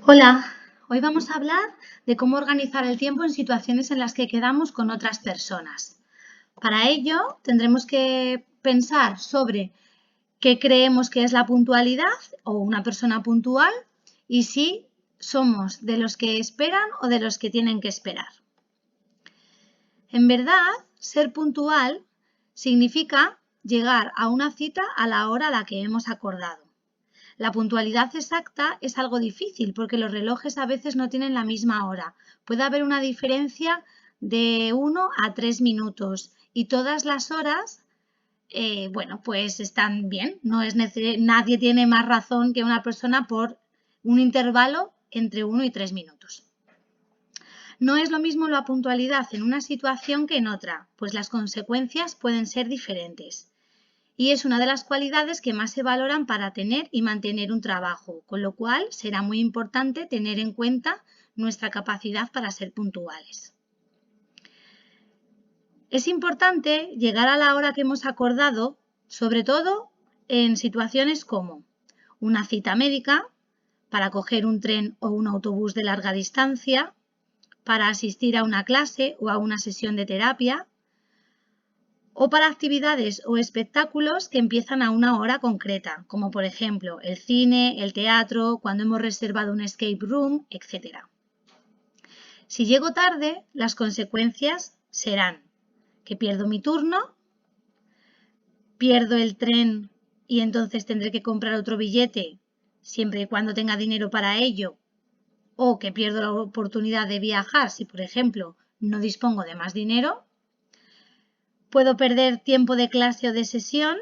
Hola, hoy vamos a hablar de cómo organizar el tiempo en situaciones en las que quedamos con otras personas. Para ello, tendremos que pensar sobre qué creemos que es la puntualidad o una persona puntual y si somos de los que esperan o de los que tienen que esperar. En verdad, ser puntual significa llegar a una cita a la hora a la que hemos acordado. La puntualidad exacta es algo difícil porque los relojes a veces no tienen la misma hora. Puede haber una diferencia de 1 a 3 minutos y todas las horas, pues están bien. No es nadie tiene más razón que una persona por un intervalo entre 1 y 3 minutos. No es lo mismo la puntualidad en una situación que en otra, pues las consecuencias pueden ser diferentes. Y es una de las cualidades que más se valoran para tener y mantener un trabajo, con lo cual será muy importante tener en cuenta nuestra capacidad para ser puntuales. Es importante llegar a la hora que hemos acordado, sobre todo en situaciones como una cita médica, para coger un tren o un autobús de larga distancia, para asistir a una clase o a una sesión de terapia, o para actividades o espectáculos que empiezan a una hora concreta, como por ejemplo el cine, el teatro, cuando hemos reservado un escape room, etc. Si llego tarde, las consecuencias serán que pierdo mi turno, pierdo el tren y entonces tendré que comprar otro billete siempre y cuando tenga dinero para ello, o que pierdo la oportunidad de viajar si, por ejemplo, no dispongo de más dinero. Puedo perder tiempo de clase o de sesión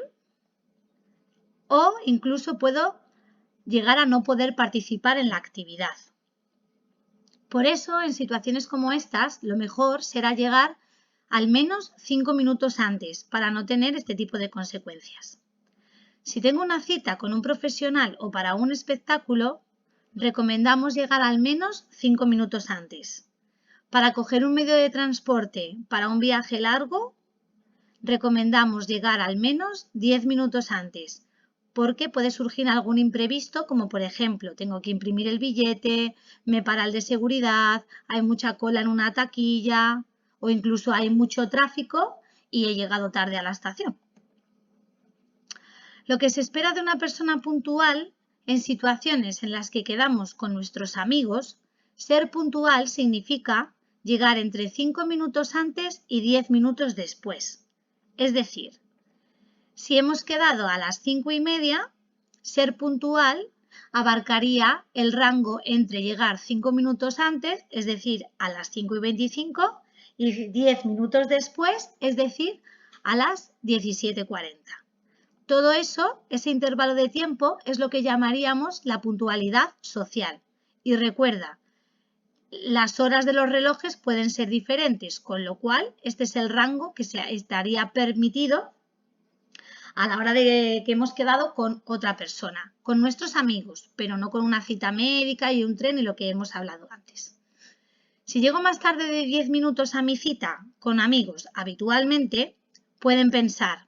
o incluso puedo llegar a no poder participar en la actividad. Por eso, en situaciones como estas, lo mejor será llegar al menos 5 minutos antes para no tener este tipo de consecuencias. Si tengo una cita con un profesional o para un espectáculo, recomendamos llegar al menos 5 minutos antes. Para coger un medio de transporte para un viaje largo, recomendamos llegar al menos 10 minutos antes, porque puede surgir algún imprevisto, como por ejemplo, tengo que imprimir el billete, me para el de seguridad, hay mucha cola en una taquilla o incluso hay mucho tráfico y he llegado tarde a la estación. Lo que se espera de una persona puntual en situaciones en las que quedamos con nuestros amigos, ser puntual significa llegar entre 5 minutos antes y 10 minutos después. Es decir, si hemos quedado a las 5:30, ser puntual abarcaría el rango entre llegar 5 minutos antes, es decir, a las 5:25, y 10 minutos después, es decir, a las 17:40. Todo eso, ese intervalo de tiempo, es lo que llamaríamos la puntualidad social. Y recuerda, las horas de los relojes pueden ser diferentes, con lo cual este es el rango que estaría permitido a la hora de que hemos quedado con otra persona, con nuestros amigos, pero no con una cita médica y un tren y lo que hemos hablado antes. Si llego más tarde de 10 minutos a mi cita con amigos habitualmente, pueden pensar,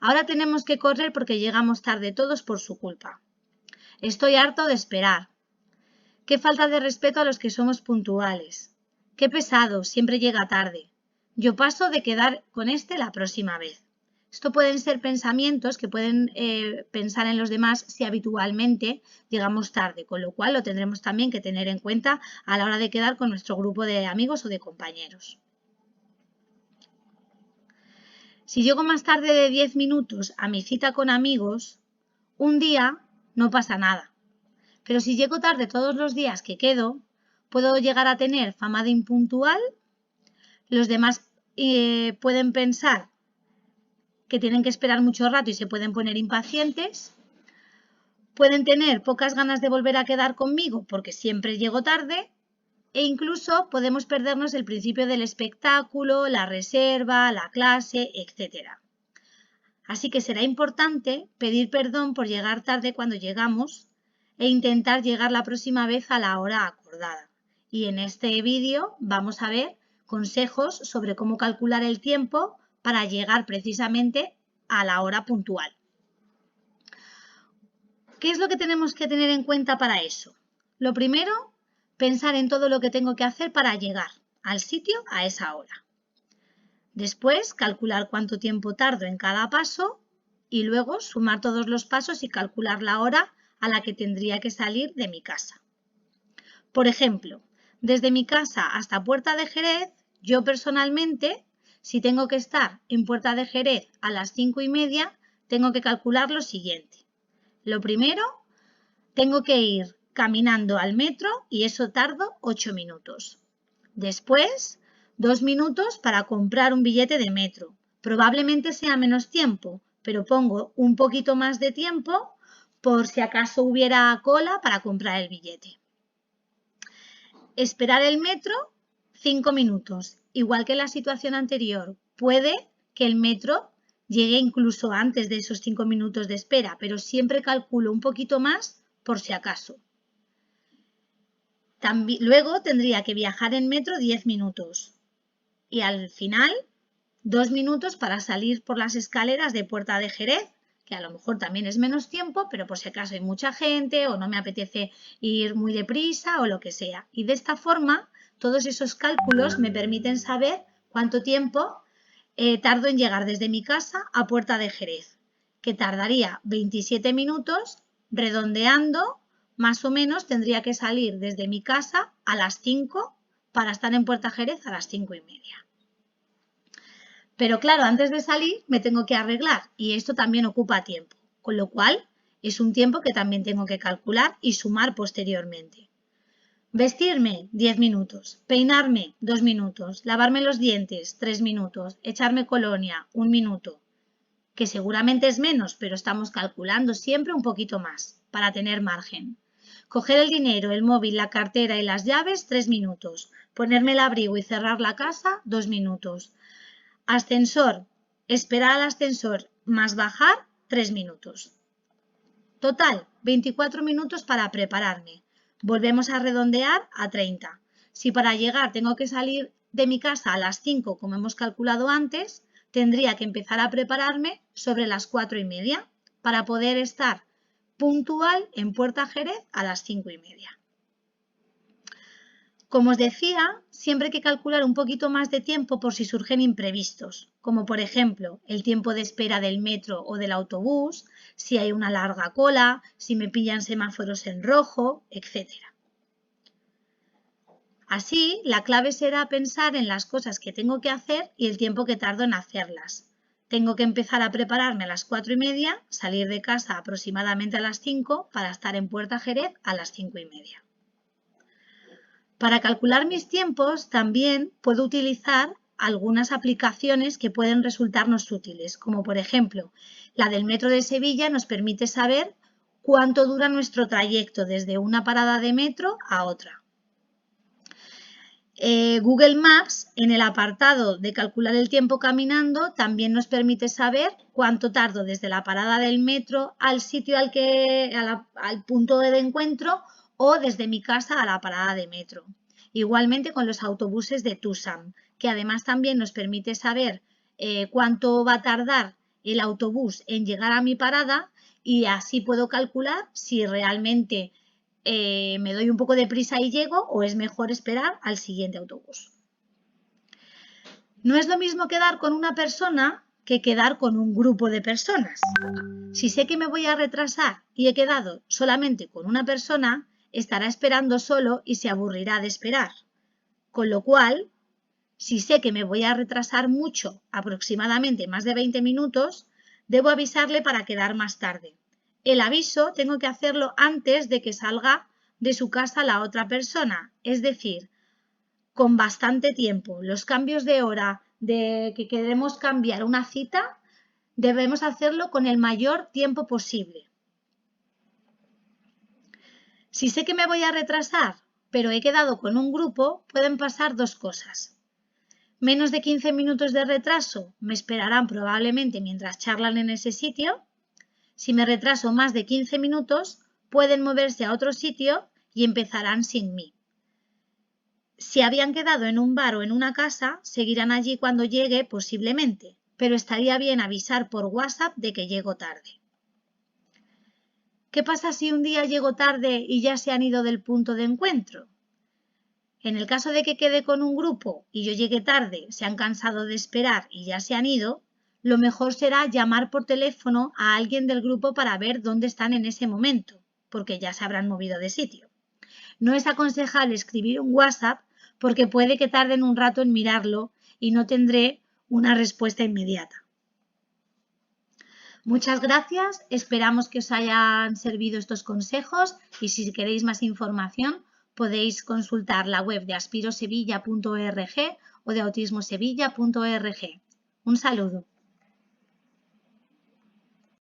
ahora tenemos que correr porque llegamos tarde todos por su culpa. Estoy harto de esperar. Qué falta de respeto a los que somos puntuales. Qué pesado, siempre llega tarde. Yo paso de quedar con este la próxima vez. Esto pueden ser pensamientos que pueden pensar en los demás si habitualmente llegamos tarde, con lo cual lo tendremos también que tener en cuenta a la hora de quedar con nuestro grupo de amigos o de compañeros. Si llego más tarde de 10 minutos a mi cita con amigos, un día no pasa nada. Pero si llego tarde todos los días que quedo, puedo llegar a tener fama de impuntual, los demás pueden pensar que tienen que esperar mucho rato y se pueden poner impacientes, pueden tener pocas ganas de volver a quedar conmigo porque siempre llego tarde e incluso podemos perdernos el principio del espectáculo, la reserva, la clase, etc. Así que será importante pedir perdón por llegar tarde cuando llegamos e intentar llegar la próxima vez a la hora acordada. Y en este vídeo vamos a ver consejos sobre cómo calcular el tiempo para llegar precisamente a la hora puntual. ¿Qué es lo que tenemos que tener en cuenta para eso? Lo primero, pensar en todo lo que tengo que hacer para llegar al sitio a esa hora. Después, calcular cuánto tiempo tardo en cada paso y luego sumar todos los pasos y calcular la hora a la que tendría que salir de mi casa. Por ejemplo, desde mi casa hasta Puerta de Jerez, yo personalmente, si tengo que estar en Puerta de Jerez a las 5:30, tengo que calcular lo siguiente. Lo primero, tengo que ir caminando al metro y eso tardo 8 minutos. Después, 2 minutos para comprar un billete de metro. Probablemente sea menos tiempo, pero pongo un poquito más de tiempo por si acaso hubiera cola para comprar el billete. Esperar el metro, 5 minutos. Igual que en la situación anterior, puede que el metro llegue incluso antes de esos 5 minutos de espera, pero siempre calculo un poquito más por si acaso. Luego tendría que viajar en metro 10 minutos y al final 2 minutos para salir por las escaleras de Puerta de Jerez, que a lo mejor también es menos tiempo, pero por si acaso hay mucha gente o no me apetece ir muy deprisa o lo que sea. Y de esta forma, todos esos cálculos me permiten saber cuánto tiempo tardo en llegar desde mi casa a Puerta de Jerez, que tardaría 27 minutos, redondeando, más o menos tendría que salir desde mi casa a las 5 para estar en Puerta Jerez a las 5:30. Pero claro, antes de salir me tengo que arreglar y esto también ocupa tiempo, con lo cual es un tiempo que también tengo que calcular y sumar posteriormente. Vestirme, 10 minutos. Peinarme, 2 minutos. Lavarme los dientes, 3 minutos. Echarme colonia, 1 minuto. Que seguramente es menos, pero estamos calculando siempre un poquito más para tener margen. Coger el dinero, el móvil, la cartera y las llaves, 3 minutos. Ponerme el abrigo y cerrar la casa, 2 minutos. Ascensor, esperar al ascensor más bajar, 3 minutos. Total, 24 minutos para prepararme. Volvemos a redondear a 30. Si para llegar tengo que salir de mi casa a las 5, como hemos calculado antes, tendría que empezar a prepararme sobre las 4:30 para poder estar puntual en Puerta Jerez a las 5:30. Como os decía, siempre hay que calcular un poquito más de tiempo por si surgen imprevistos, como por ejemplo el tiempo de espera del metro o del autobús, si hay una larga cola, si me pillan semáforos en rojo, etc. Así, la clave será pensar en las cosas que tengo que hacer y el tiempo que tardo en hacerlas. Tengo que empezar a prepararme a las 4:30, salir de casa aproximadamente a las 5 para estar en Puerta Jerez a las 5:30. Para calcular mis tiempos también puedo utilizar algunas aplicaciones que pueden resultarnos útiles, como por ejemplo la del Metro de Sevilla nos permite saber cuánto dura nuestro trayecto desde una parada de metro a otra. Google Maps, en el apartado de calcular el tiempo caminando, también nos permite saber cuánto tardo desde la parada del metro al sitio al punto de encuentro o desde mi casa a la parada de metro. Igualmente con los autobuses de Tusam, que además también nos permite saber cuánto va a tardar el autobús en llegar a mi parada y así puedo calcular si realmente me doy un poco de prisa y llego o es mejor esperar al siguiente autobús. No es lo mismo quedar con una persona que quedar con un grupo de personas. Si sé que me voy a retrasar y he quedado solamente con una persona, estará esperando solo y se aburrirá de esperar. Con lo cual, si sé que me voy a retrasar mucho, aproximadamente más de 20 minutos, debo avisarle para quedar más tarde. El aviso tengo que hacerlo antes de que salga de su casa la otra persona, es decir, con bastante tiempo. Los cambios de hora de que queremos cambiar una cita, debemos hacerlo con el mayor tiempo posible. Si sé que me voy a retrasar, pero he quedado con un grupo, pueden pasar dos cosas. Menos de 15 minutos de retraso me esperarán probablemente mientras charlan en ese sitio. Si me retraso más de 15 minutos, pueden moverse a otro sitio y empezarán sin mí. Si habían quedado en un bar o en una casa, seguirán allí cuando llegue posiblemente, pero estaría bien avisar por WhatsApp de que llego tarde. ¿Qué pasa si un día llego tarde y ya se han ido del punto de encuentro? En el caso de que quede con un grupo y yo llegue tarde, se han cansado de esperar y ya se han ido, lo mejor será llamar por teléfono a alguien del grupo para ver dónde están en ese momento, porque ya se habrán movido de sitio. No es aconsejable escribir un WhatsApp porque puede que tarden un rato en mirarlo y no tendré una respuesta inmediata. Muchas gracias, esperamos que os hayan servido estos consejos y si queréis más información podéis consultar la web de aspirosevilla.org o de autismosevilla.org. Un saludo.